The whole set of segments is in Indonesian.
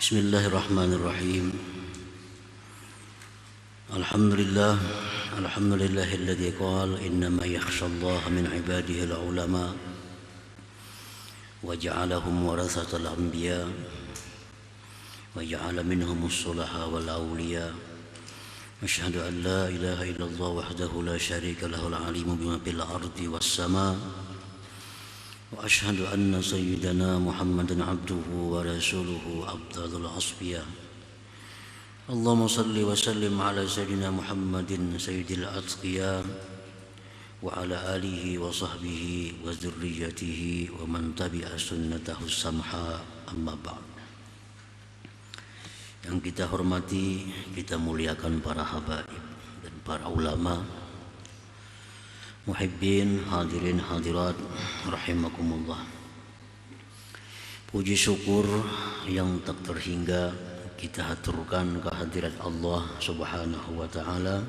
Bismillahirrahmanirrahim. Alhamdulillahilladzi qala innama yakhshallaha min ibadihi al-ulama wa ja'alahum warasatal anbiya wa ja'ala minhumus sulaha wal awliya. Asyhadu an la ilaha illallah wahdahu la syarika lahul alimu bima fil ardi was sama. Wa asyhadu anna sayyidana Muhammadan abduhu wa rasuluhu afdalul asfiya. Allahumma salli wa sallim ala sayyidina Muhammadin sayyidil atqiya wa ala alihi wa sahbihi wa dzurriyyatihi wa man tabi'a sunnatahu samha, amma ba'd. Yang kita hormati, kita muliakan para habaib dan para ulama, muhibbin, hadirin hadirat rahimakumullah. Puji syukur yang tak terhingga kita haturkan kehadirat Allah Subhanahu wa taala,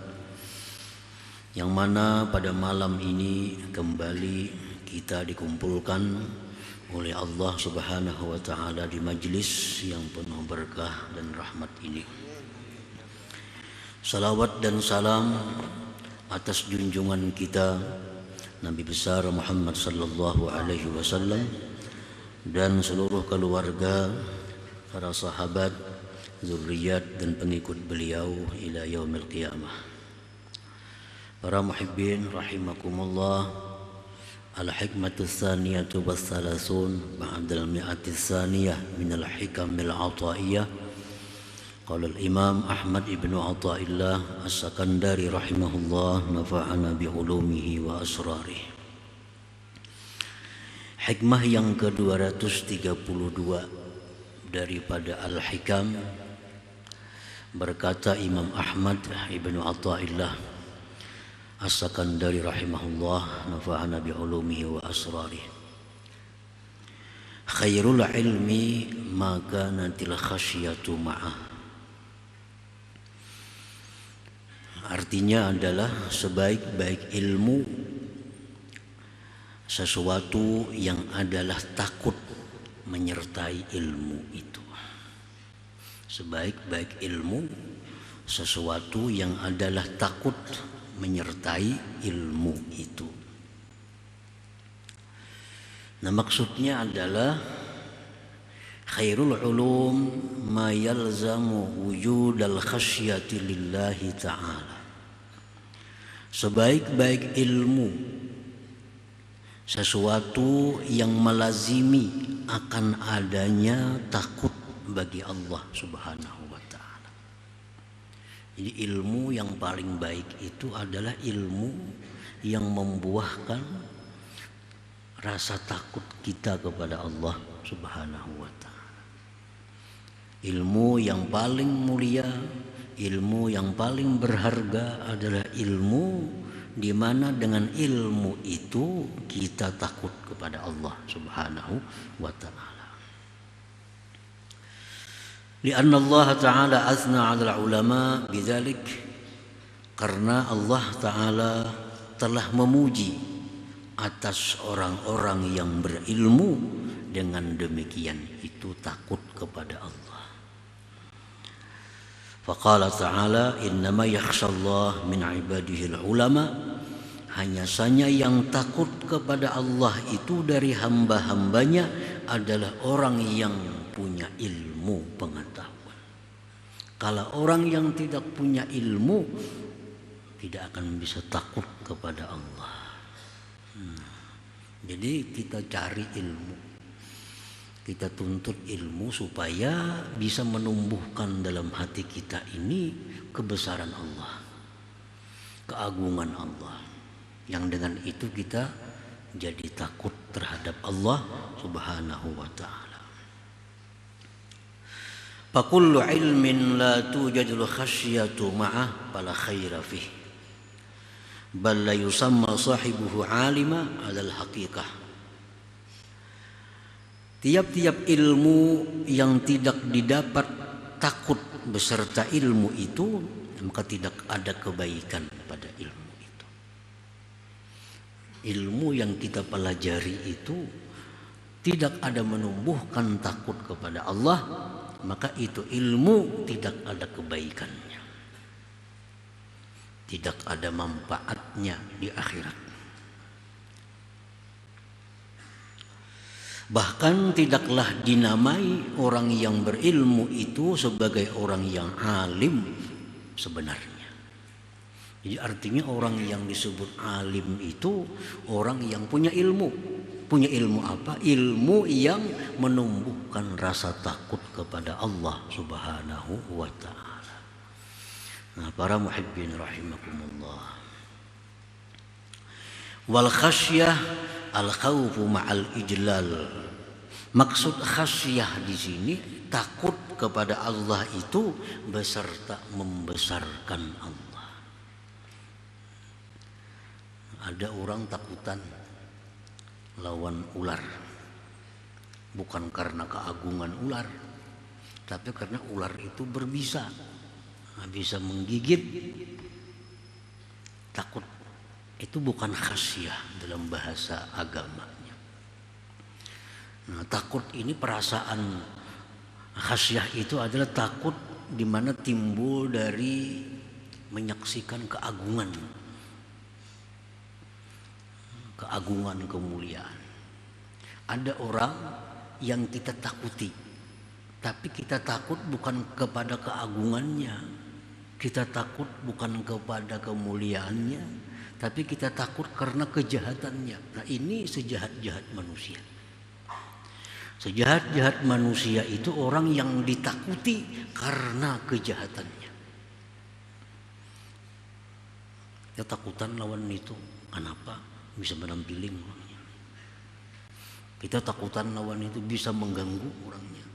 yang mana pada malam ini kembali kita dikumpulkan oleh Allah Subhanahu wa taala di majlis yang penuh berkah dan rahmat ini. Salawat dan salam atas junjungan kita Nabi besar Muhammad sallallahu alaihi wasallam dan seluruh keluarga, para sahabat, zurriyat dan pengikut beliau ila yaumil qiyamah. Para muhibbin rahimakumullah, al-hikmatu tsaniyatu wassalasun ba'dal mi'ati tsaniyah minal hikamil ataiyah. Qala al-Imam Ahmad ibn Athaillah As-Sakandari rahimahullah, nafa'ana bi ulumihi wa asrarih. Hikmah yang ke-232 daripada Al-Hikam, berkata Imam Ahmad ibn Athaillah As-Sakandari rahimahullah, nafa'ana bi ulumihi wa asrarih. Khairul ilmi ma kanatil khasyatu ma'ah. Artinya adalah sebaik-baik ilmu sesuatu yang adalah takut menyertai ilmu itu. Sebaik-baik ilmu sesuatu yang adalah takut menyertai ilmu itu. Nah, maksudnya adalah khairul ulum ma yalzamu wujudal khasyati lillahi ta'ala. Sebaik-baik ilmu sesuatu yang melazimi akan adanya takut bagi Allah Subhanahu wa ta'ala. Jadi ilmu yang paling baik itu adalah ilmu yang membuahkan rasa takut kita kepada Allah Subhanahu wa ta'ala. Ilmu yang paling mulia, ilmu yang paling berharga adalah ilmu di mana dengan ilmu itu kita takut kepada Allah Subhanahu wa ta'ala. Lianna Allah ta'ala athna 'ala ulama bidzalik, karena Allah ta'ala telah memuji atas orang-orang yang berilmu dengan demikian itu takut kepada Allah. Faqala ta'ala innama yakhshallah min ibadihi al-ulama. Hanya saja yang takut kepada Allah itu dari hamba-hambanya adalah orang yang punya ilmu pengetahuan. Kalau orang yang tidak punya ilmu tidak akan bisa takut kepada Allah. Jadi kita cari ilmu, kita tuntut ilmu supaya bisa menumbuhkan dalam hati kita ini kebesaran Allah, keagungan Allah, yang dengan itu kita jadi takut terhadap Allah Subhanahu wa ta'ala. Fakullu ilmin la tujadul khasyatu ma'ah fala khaira fih, bal la yusamma sahibuhu alima 'alal haqiqah. Tiap-tiap ilmu yang tidak didapat takut beserta ilmu itu, maka tidak ada kebaikan pada ilmu itu. Ilmu yang kita pelajari itu tidak ada menumbuhkan takut kepada Allah, maka itu ilmu tidak ada kebaikannya, tidak ada manfaatnya di akhirat. Bahkan tidaklah dinamai orang yang berilmu itu sebagai orang yang alim sebenarnya. Jadi artinya orang yang disebut alim itu orang yang punya ilmu. Punya ilmu apa? Ilmu yang menumbuhkan rasa takut kepada Allah Subhanahu wa ta'ala. Nah, para muhibbin rahimakumullah. Wal khasyah al-khawfu ma'al ijlal. Maksud khasyah di sini takut kepada Allah itu beserta membesarkan Allah. Ada orang takutan lawan ular, bukan karena keagungan ular, tapi karena ular itu berbisa, bisa menggigit. Takut itu bukan khasyah dalam bahasa agamanya. Nah, takut ini perasaan khasyah itu adalah takut di mana timbul dari menyaksikan keagungan kemuliaan. Ada orang yang kita takuti, tapi kita takut bukan kepada keagungannya, kita takut bukan kepada kemuliaannya, tapi kita takut karena kejahatannya. Nah, ini sejahat-jahat manusia. Sejahat-jahat manusia itu orang yang ditakuti karena kejahatannya. Ketakutan lawan itu, kenapa? Bisa menampiling orangnya. Kita takutan lawan itu bisa mengganggu orangnya.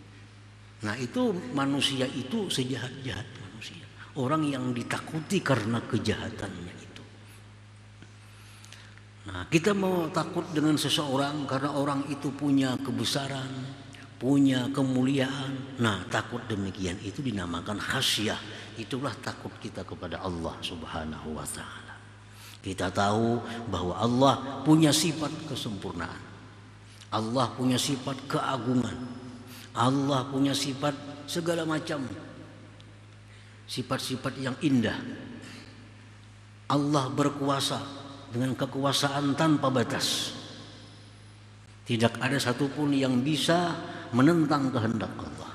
Nah, itu manusia itu sejahat-jahat manusia. Orang yang ditakuti karena kejahatannya itu. Nah, kita mau takut dengan seseorang karena orang itu punya kebesaran, punya kemuliaan. Nah, takut demikian itu dinamakan khasyah. Itulah takut kita kepada Allah Subhanahu wa ta'ala. Kita tahu bahwa Allah punya sifat kesempurnaan. Allah punya sifat keagungan. Allah punya sifat segala macam sifat-sifat yang indah. Allah berkuasa dengan kekuasaan tanpa batas. Tidak ada satupun yang bisa menentang kehendak Allah.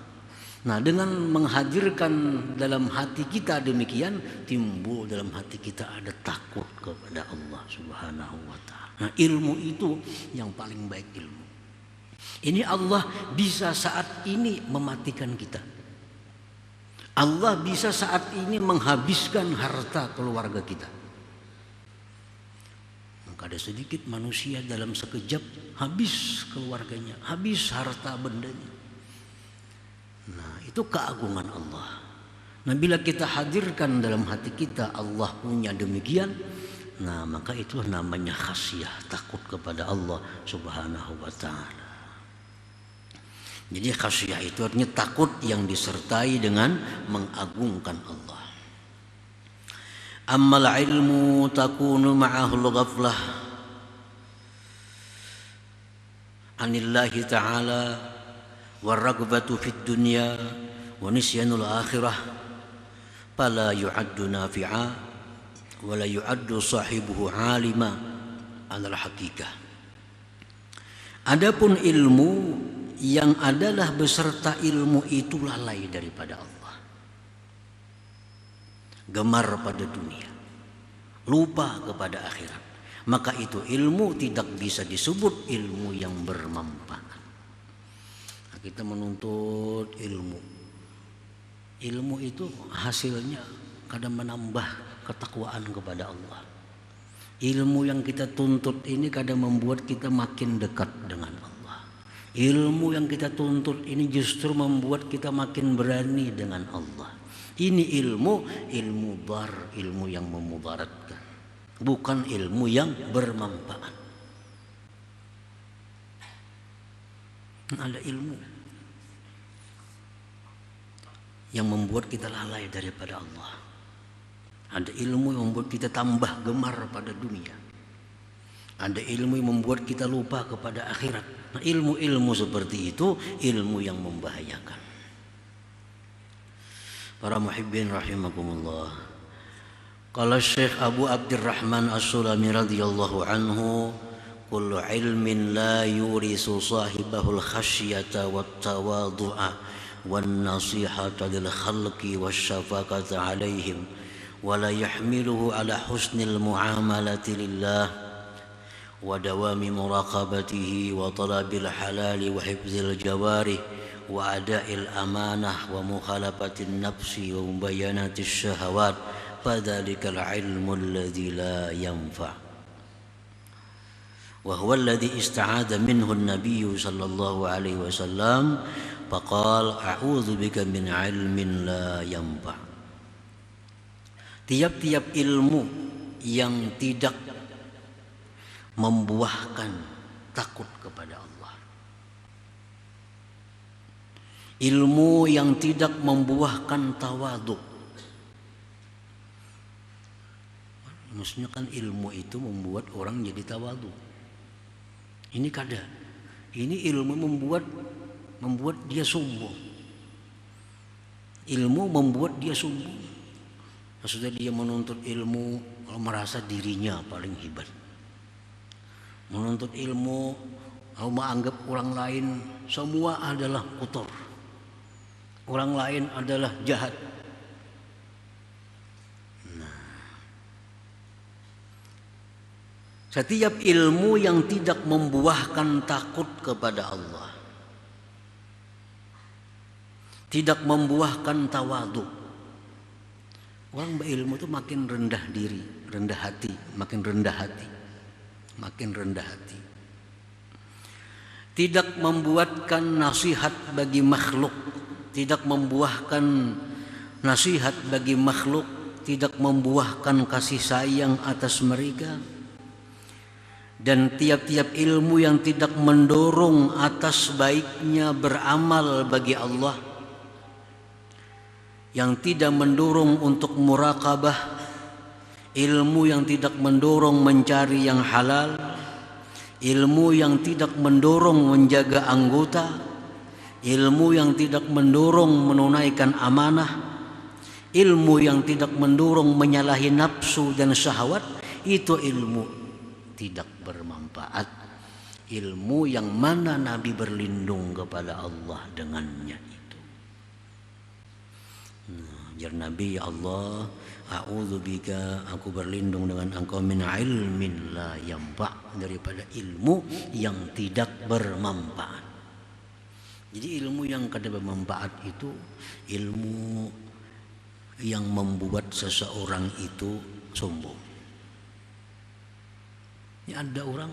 Nah, dengan menghadirkan dalam hati kita demikian, timbul dalam hati kita ada takut kepada Allah Subhanahu wa ta'ala. Nah, ilmu itu yang paling baik ilmu. Ini Allah bisa saat ini mematikan kita. Allah bisa saat ini menghabiskan harta keluarga kita. Maka ada sedikit manusia dalam sekejap habis keluarganya, habis harta bendanya. Nah, itu keagungan Allah. Nah, bila kita hadirkan dalam hati kita Allah punya demikian, nah maka itulah namanya khasyah, takut kepada Allah Subhanahu wa ta'ala. Jadi khasyah itu artinya takut yang disertai dengan mengagungkan Allah. Ammal ilmu takunu ma'ahul ghaflah anillahi ta'ala warraghbatu fid dunya wa nisyanul akhirah fala yu'addu nafi'a wa la yu'addu sahibuhu 'alima 'alal haqiqah. Adapun ilmu yang adalah beserta ilmu itu lalai daripada Allah, gemar pada dunia, lupa kepada akhirat, maka itu ilmu tidak bisa disebut ilmu yang bermanfaat. Kita menuntut ilmu. Ilmu itu hasilnya kadang menambah ketakwaan kepada Allah. Ilmu yang kita tuntut ini kadang membuat kita makin dekat dengan Allah. Ilmu yang kita tuntut ini justru membuat kita makin berani dengan Allah. Ini ilmu dar, ilmu yang memudaratkan, bukan ilmu yang bermanfaat. Ada ilmu yang membuat kita lalai daripada Allah. Ada ilmu yang membuat kita tambah gemar pada dunia. Ada ilmu yang membuat kita lupa kepada akhirat. Nah, ilmu-ilmu seperti itu ilmu yang membahayakan. Ilmu yang kita tuntut ini kadang membuat kita makin dekat dengan Allah. Ilmu yang kita tuntut ini justru membuat kita makin berani dengan Allah. Ini ilmu dar, ilmu yang memudaratkan, bukan ilmu yang bermanfaat. Ada ilmu yang membuat kita lalai daripada Allah. Ada ilmu yang membuat kita tambah gemar pada dunia. Ada ilmu yang membuat kita lupa kepada akhirat. Nah, ilmu-ilmu seperti itu Para muhibbin rahimakumullah. Qala Syekh Abu Abdurrahman As-Sulami radhiyallahu anhu, kullu ilmin la yurisu sahibahul khasyata wat tawadhu'a wan nasihata lil khalqi wasyafaqata alaihim wa la yahmiluhu ala husnil muamalati lillah wa dawami muraqabatihi wa talabil halali wa hifzil jawarih wa ada'il amanah wa mukhalafatin nafsi wa mubayanatis syahawat fadzalikal ilmu alladzi la yanfa' wa huwa alladzi ista'adha minhu an-nabiy sallallahu alaihi wasallam faqala a'udzu bika min ilmin la yanfa'. Tiap-tiap ilmu yang tidak membuahkan takut kepada Allah, ilmu yang tidak membuahkan tawadhu. Maksudnya kan ilmu itu membuat orang jadi tawadhu. Ini kada. Ini ilmu membuat dia sombong. Ilmu membuat dia sombong. Maksudnya dia menuntut ilmu merasa dirinya paling hebat. Menuntut ilmu menganggap orang lain semua adalah kotor. Orang lain adalah jahat. Setiap ilmu yang tidak membuahkan takut kepada Allah, tidak membuahkan tawadhu. Orang berilmu itu makin rendah diri, rendah hati, makin rendah hati, makin rendah hati. Tidak membuatkan nasihat bagi makhluk, tidak membuahkan nasihat bagi makhluk, tidak membuahkan kasih sayang atas mereka. Dan tiap-tiap ilmu yang tidak mendorong atas baiknya beramal bagi Allah, yang tidak mendorong untuk muraqabah, ilmu yang tidak mendorong mencari yang halal, ilmu yang tidak mendorong menjaga anggota, ilmu yang tidak mendorong menunaikan amanah, ilmu yang tidak mendorong menyalahi nafsu dan syahwat, itu ilmu tidak bermanfaat. Ilmu yang mana Nabi berlindung kepada Allah dengannya itu. Jar Nabi, ya Allah, a'udzubika, aku berlindung dengan engkau min ilmin la yanfa', daripada ilmu yang tidak bermanfaat. Jadi ilmu yang kada bermanfaat itu ilmu yang membuat seseorang itu sombong. Ini ada orang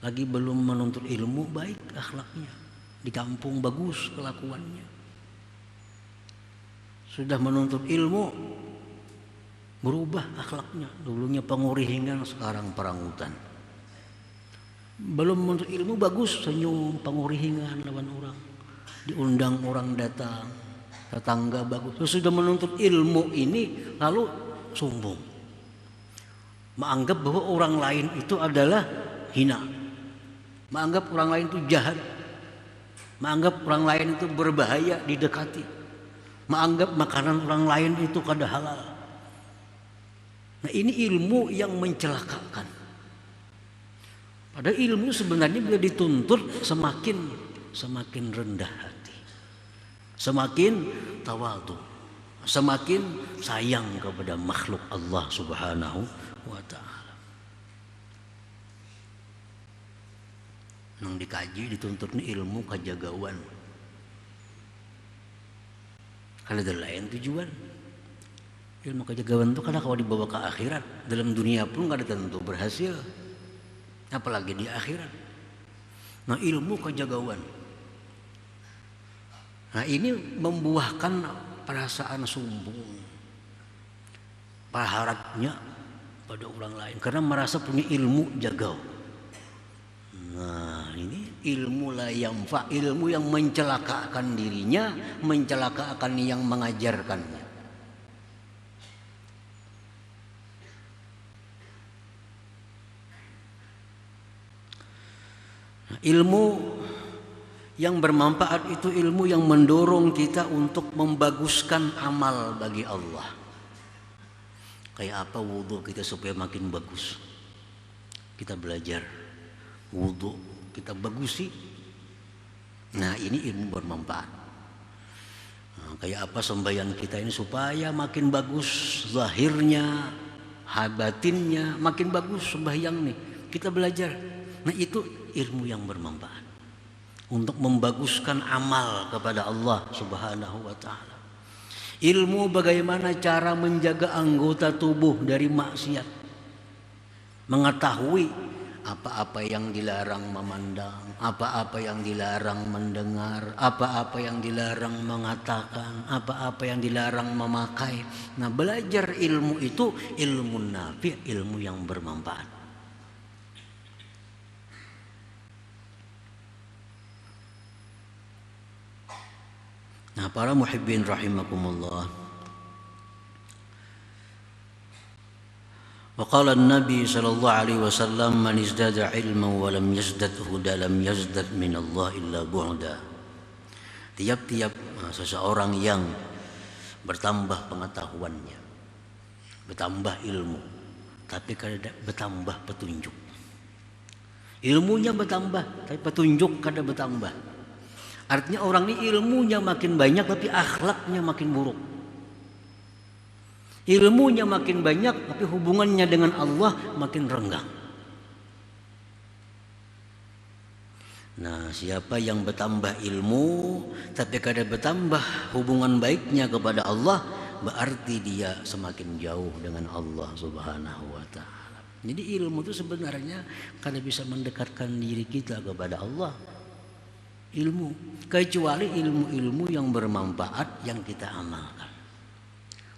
lagi belum menuntut ilmu, baik akhlaknya, di kampung bagus kelakuannya. Sudah menuntut ilmu, berubah akhlaknya. Dulunya pengurihingan, sekarang perangutan. Belum menuntut ilmu bagus, senyum, pengurihingan lawan orang. Diundang orang datang, tetangga bagus. Sudah menuntut ilmu ini lalu sombong. Menganggap bahwa orang lain itu adalah hina, menganggap orang lain itu jahat, menganggap orang lain itu berbahaya didekati, menganggap makanan orang lain itu kada halal. Nah, ini ilmu yang mencelakakan. Padahal ilmu sebenarnya bila dituntut semakin rendah hati, semakin tawadhu, semakin sayang kepada makhluk Allah Subhanahu wa ta'ala. Nang dikaji dituntut ni ilmu kajagawan, kalau ada lain tujuan. Ilmu kajagawan itu kadang kalau dibawa ke akhirat, dalam dunia pun kada tentu berhasil, apalagi di akhirat. Nah, ilmu kajagawan, nah ini membuahkan perasaan sombong, paharatnya pada orang lain karena merasa punya ilmu jagau. Nah, ini ilmu la yanfa', ilmu yang mencelakakan dirinya, mencelakakan yang mengajarkannya. Nah, ilmu Yang bermanfaat itu ilmu yang mendorong kita untuk membaguskan amal bagi Allah. Kayak apa wudhu kita supaya makin bagus? Kita belajar wudhu, kita bagusi. Nah, ini ilmu bermanfaat. Nah, kayak apa sembahyang kita ini supaya makin bagus zahirnya, batinnya makin bagus sembahyang nih. Kita belajar. Nah, itu ilmu yang bermanfaat untuk membaguskan amal kepada Allah Subhanahu wa taala. Ilmu bagaimana cara menjaga anggota tubuh dari maksiat. Mengetahui apa-apa yang dilarang memandang, apa-apa yang dilarang mendengar, apa-apa yang dilarang mengatakan, apa-apa yang dilarang memakai. Nah, belajar ilmu itu ilmu nafi', ilmu yang bermanfaat. Nah, para muhibbin rahimakumullah. Wa qala an-nabi sallallahu alaihi wasallam man izdada ilman wa lam yazdad huda lam yazdad min Allah illa bu'da. Tiap-tiap seseorang yang bertambah pengetahuannya, bertambah ilmu, tapi kada bertambah petunjuk. Ilmunya bertambah, tapi petunjuk kada bertambah. Artinya orang ini ilmunya makin banyak tapi akhlaknya makin buruk. Ilmunya makin banyak tapi hubungannya dengan Allah makin renggang. Nah, siapa yang bertambah ilmu tapi kada bertambah hubungan baiknya kepada Allah, berarti dia semakin jauh dengan Allah Subhanahu wa taala. Jadi ilmu itu sebenarnya kada bisa mendekatkan diri kita kepada Allah. Ilmu, kecuali ilmu-ilmu yang bermanfaat yang kita amalkan.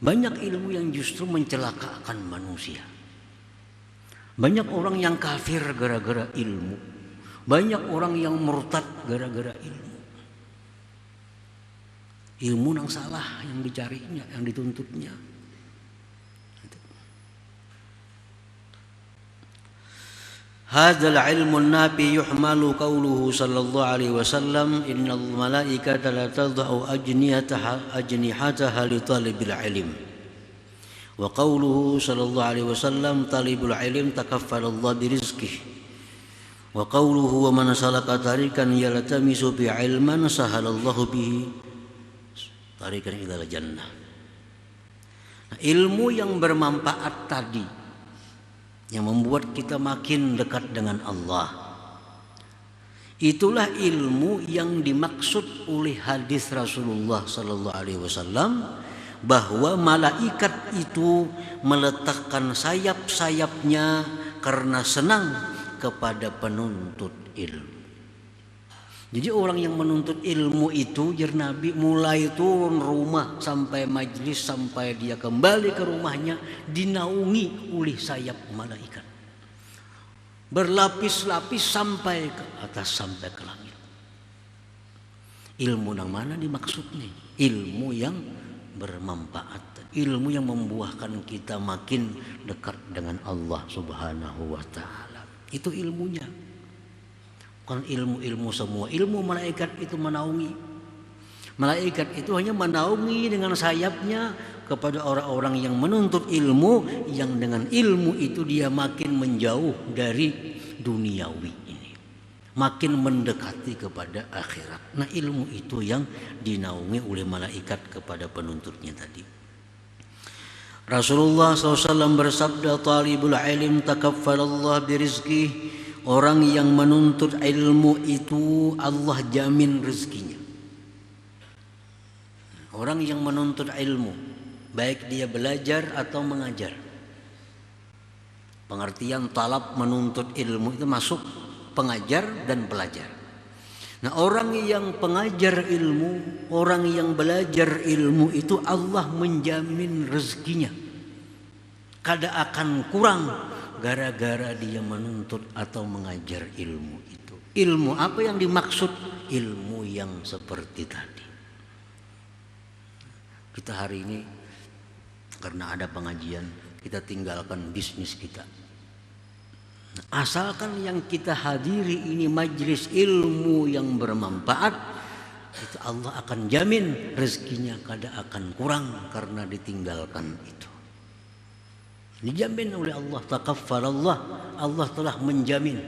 Banyak ilmu yang justru mencelakakan manusia. Banyak orang yang kafir gara-gara ilmu. Banyak orang yang murtad gara-gara ilmu. Ilmu yang salah yang dicarinya, yang dituntutnya. Hadzal ilmu nafi yuhmalu qawluhu sallallahu alaihi wasallam innal malaikata la tad'u ajnihataha li talibil ilm. Wa qawluhu sallallahu alaihi wasallam talibul ilm takaffala Allah bi rizqihi. Wa qawluhu wa man salaka tariqan yaltamisu bi ilman sahalallahu bihi tariqan ilal jannah. Nah, ilmu yang bermanfaat tadi yang membuat kita makin dekat dengan Allah, itulah ilmu yang dimaksud oleh hadis Rasulullah sallallahu alaihi wasallam bahwa malaikat itu meletakkan sayap-sayapnya karena senang kepada penuntut ilmu. Jadi orang yang menuntut ilmu itu, jar Nabi, mulai turun rumah sampai majlis sampai dia kembali ke rumahnya dinaungi oleh sayap malaikat. Berlapis-lapis sampai ke atas, sampai ke langit. Ilmu yang mana dimaksudnya? Ilmu yang bermanfaat, ilmu yang membuahkan kita makin dekat dengan Allah Subhanahu wa taala. Itu ilmunya. Bukan ilmu-ilmu semua. Ilmu malaikat itu menaungi. Malaikat itu hanya menaungi dengan sayapnya kepada orang-orang yang menuntut ilmu, yang dengan ilmu itu dia makin menjauh dari duniawi ini, makin mendekati kepada akhirat. Nah, ilmu itu yang dinaungi oleh malaikat kepada penuntutnya tadi. Rasulullah SAW bersabda, talibul ilm takaffalallah birizqih. Orang yang menuntut ilmu itu Allah jamin rezekinya. Orang yang menuntut ilmu, baik dia belajar atau mengajar. Pengertian talab menuntut ilmu itu masuk pengajar dan pelajar. Nah, orang yang pengajar ilmu, orang yang belajar ilmu itu Allah menjamin rezekinya. Kada akan kurang gara-gara dia menuntut atau mengajar ilmu itu. Ilmu apa yang dimaksud? Ilmu yang seperti tadi. Kita hari ini karena ada pengajian, kita tinggalkan bisnis kita. Nah, Asalkan yang kita hadiri ini majlis ilmu yang bermanfaat, itu Allah akan jamin rezekinya kada akan kurang karena ditinggalkan itu. Dijamin oleh Allah, taqaffalallah, Allah telah menjamin.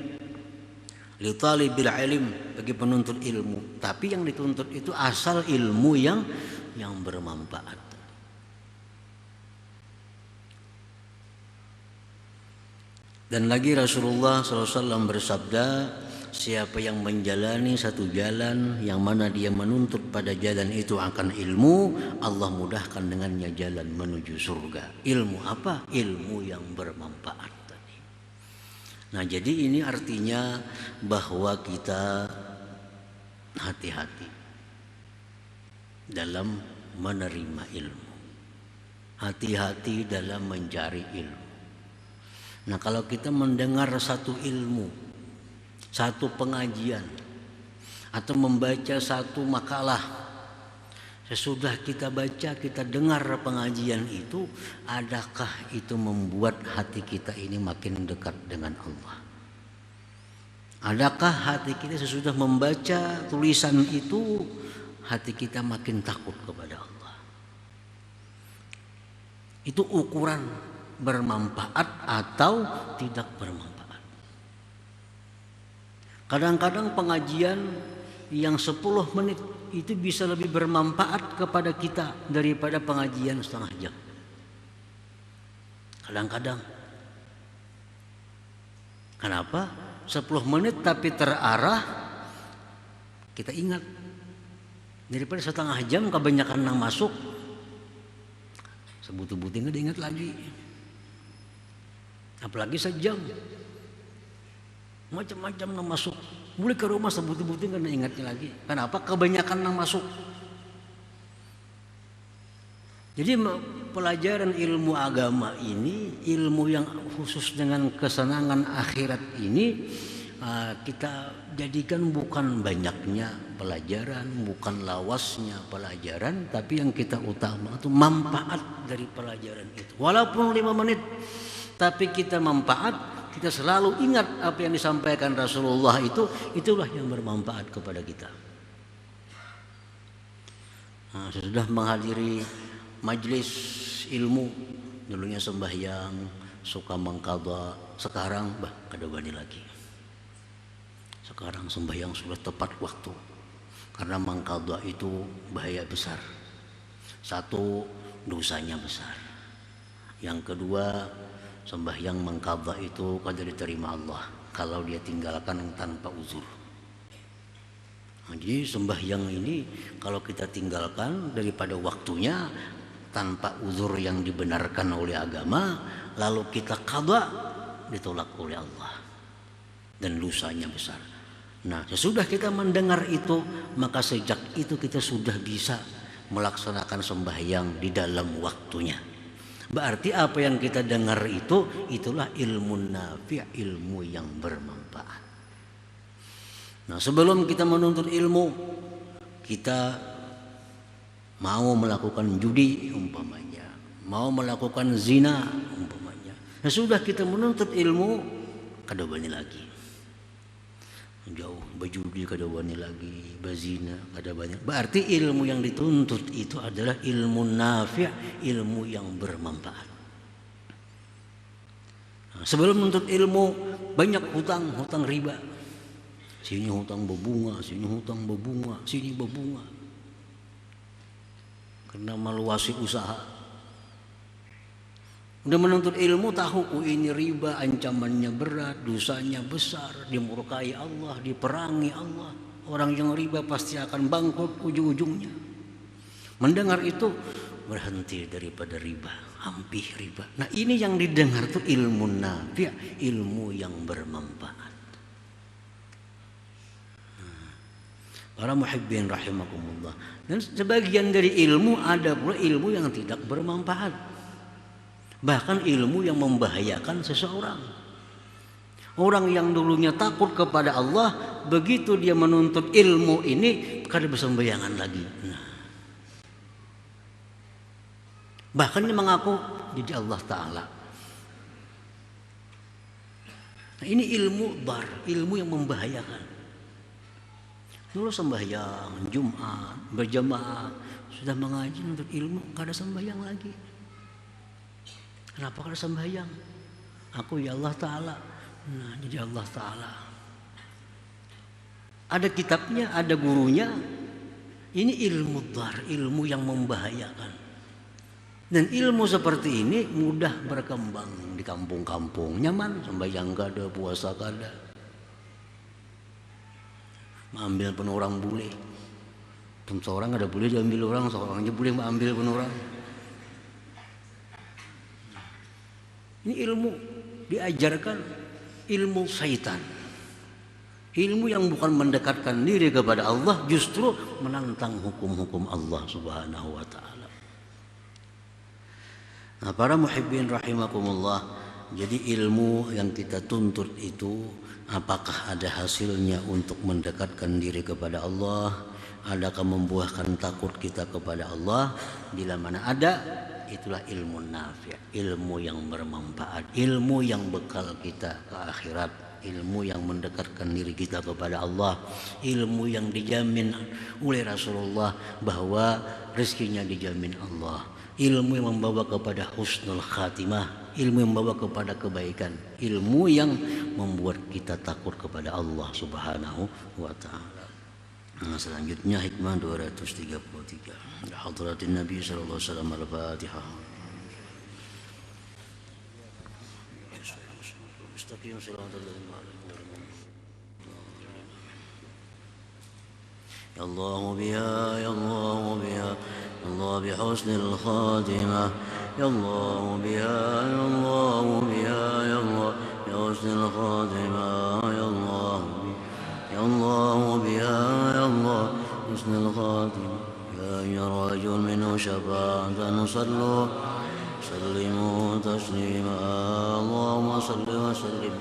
Li talibil ilm, bagi penuntut ilmu, tapi yang dituntut itu asal ilmu yang bermanfaat. Dan lagi Rasulullah SAW bersabda, siapa yang menjalani satu jalan yang mana dia menuntut pada jalan itu akan ilmu, Allah mudahkan dengannya jalan menuju surga. Ilmu apa? Ilmu yang bermanfaat tadi. Nah, jadi ini artinya bahwa kita hati-hati dalam menerima ilmu, hati-hati dalam mencari ilmu. Nah, kalau kita mendengar satu ilmu, satu pengajian, atau membaca satu makalah, sesudah kita baca, kita dengar pengajian itu, adakah itu membuat hati kita ini makin dekat dengan Allah? Adakah hati kita sesudah membaca tulisan itu, hati kita makin takut kepada Allah? Itu ukuran bermanfaat atau tidak bermanfaat. Kadang-kadang pengajian yang 10 menit itu bisa lebih bermanfaat kepada kita daripada pengajian setengah jam. Kadang-kadang. Kenapa? 10 menit tapi terarah, kita ingat. Daripada setengah jam kebanyakan yang masuk, sebut-sebutin nggak diingat lagi. Apalagi sejam, macam-macam yang masuk. Mulai ke rumah sebut-sebutin nggak ingatnya lagi. Kenapa? Kebanyakan yang masuk. Jadi pelajaran ilmu agama ini, ilmu yang khusus dengan kesenangan akhirat ini, kita jadikan bukan banyaknya pelajaran, bukan lawasnya pelajaran, tapi yang kita utama itu manfaat dari pelajaran itu. Walaupun 5 menit, tapi kita manfaat, kita selalu ingat apa yang disampaikan Rasulullah itu, itulah yang bermanfaat kepada kita. Nah, sudah menghadiri majlis ilmu, dulunya sembahyang, suka mengqadha, sekarang kada bani lagi. Sekarang sembahyang sudah tepat waktu, karena mengqadha itu bahaya besar. Satu, dosanya besar. Yang kedua, sembahyang mengqadha itu kada diterima Allah kalau dia tinggalkan tanpa uzur. Nah, jadi sembahyang ini kalau kita tinggalkan daripada waktunya tanpa uzur yang dibenarkan oleh agama, lalu kita qadha, ditolak oleh Allah dan dosanya besar. Nah, sesudah kita mendengar itu, maka sejak itu kita sudah bisa melaksanakan sembahyang di dalam waktunya. Berarti apa yang kita dengar itu, itulah ilmu nafi', ilmu yang bermanfaat. Nah, sebelum kita menuntut ilmu, kita mau melakukan judi umpamanya, mau melakukan zina umpamanya. Nah, sudah kita menuntut ilmu, kada wani lagi. Jauh berjudi kada wani lagi, berzina kada banyak. Berarti ilmu yang dituntut itu adalah ilmu nafi', ilmu yang bermanfaat. Nah, sebelum menuntut ilmu, banyak hutang riba. Sini hutang berbunga, sini hutang berbunga, sini berbunga. Karena meluasi usaha. Udah menuntut ilmu tahu, ini riba, ancamannya berat, dosanya besar, dimurkai Allah, diperangi Allah. Orang yang riba pasti akan bangkrut ujung-ujungnya. Mendengar itu, berhenti daripada riba, hampir riba. Nah, ini yang didengar tuh ilmu nafi', ilmu yang bermanfaat. Para muhibbin rahimakumullah. Dan sebagian dari ilmu ada pula ilmu yang tidak bermanfaat. Bahkan ilmu yang membahayakan seseorang. Orang yang dulunya takut kepada Allah, begitu dia menuntut ilmu ini, kada bersembayangan lagi. Nah, bahkan dia mengaku jadi Allah Ta'ala. Nah, ini ilmu dar, ilmu yang membahayakan. Dulu sembahyang Jumat berjamaah, sudah mengaji untuk ilmu, nggak ada sembahyang lagi. Kenapa kada sembahyang? Aku ya Allah Ta'ala. Nah, jadi Allah Ta'ala. Ada kitabnya, ada gurunya. Ini ilmu dar, ilmu yang membahayakan. Dan ilmu seperti ini mudah berkembang di kampung-kampung. Nyaman, sembahyang kada, puasa kada. Mengambil pun orang boleh. Pun seorang ada boleh diambil orang, seorang aja boleh mengambil pun orang. Ini ilmu diajarkan, ilmu syaitan. Ilmu yang bukan mendekatkan diri kepada Allah, justru menantang hukum-hukum Allah Subhanahu wa ta'ala. Nah, para muhibbin rahimakumullah, jadi ilmu yang kita tuntut itu apakah ada hasilnya untuk mendekatkan diri kepada Allah? Adakah membuahkan takut kita kepada Allah? Bila mana ada, itulah ilmu nafi', ilmu yang bermanfaat, ilmu yang bekal kita ke akhirat, ilmu yang mendekatkan diri kita kepada Allah, ilmu yang dijamin oleh Rasulullah bahwa rezekinya dijamin Allah, ilmu yang membawa kepada husnul khatimah, ilmu yang membawa kepada kebaikan, ilmu yang membuat kita takut kepada Allah Subhanahu wa ta'ala. Nah, selanjutnya hikmah 233. Hadratin Nabi sallallahu alaihi wasallam, Al-Fatihah. Mustaqim shiratal ladzina ya Allah biya ya Allah biya Allah bihusnil khatimah ya Allah biya ya Allah biya ya Allah bihusnil khatimah ya Allah ya Allah biya ya Allah bihusnil khatimah ya rajul minhu syafa'atan sallu sallimu taslima Allahumma salli wa sallim